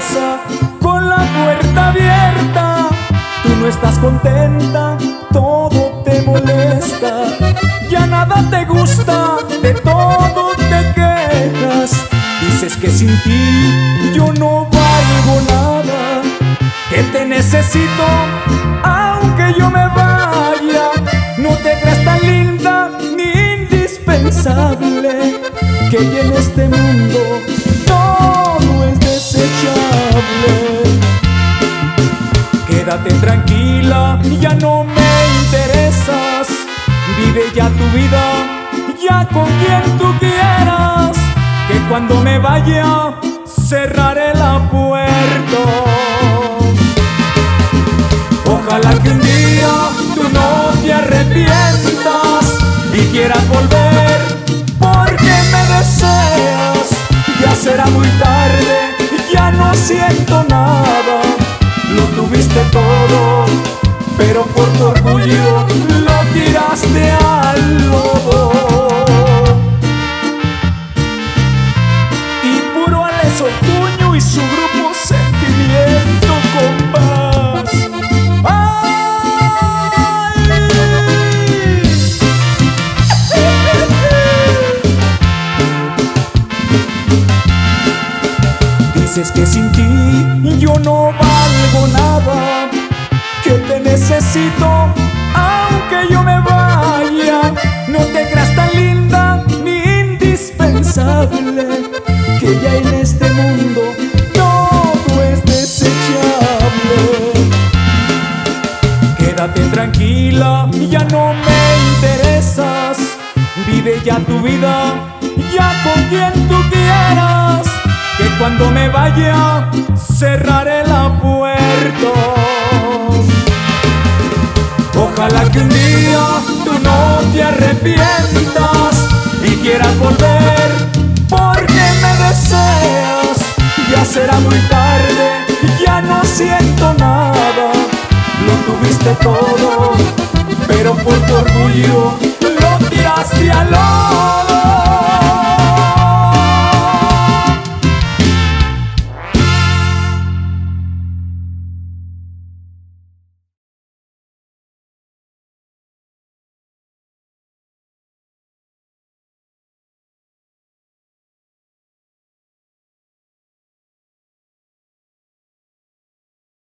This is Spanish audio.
casa con la puerta abierta. Tú no estás contenta, todo te molesta, ya nada te gusta, de todo te quejas. Dices que sin ti yo no valgo nada, que te necesito aunque yo me vaya. No te creas tan linda ni indispensable, que ya en este mundo todo es desechable. Quédate tranquila, ya no me interesas, vive ya tu vida, ya con quien tú quieras, que cuando me vaya cerraré la puerta. Ojalá que un día tú no te arrepientas y quieras volver porque me deseas. Ya será muy tarde, ya no siento nada, lo tuviste todo, pero por tu orgullo lo tiraste al lodo. Y puro Alex Ortuño y su grupo Sentimiento, compás. Dices que sin ti yo no valgo nada, que te necesito aunque yo me vaya. No te creas tan linda ni indispensable, que ya en este mundo todo es desechable. Quédate tranquila, ya no me interesas, vive ya tu vida, ya con quien tú quieras, que cuando me vaya cerraré la puerta. Ojalá que un día tú no te arrepientas y quieras volver porque me deseas. Ya será muy tarde, ya no siento nada,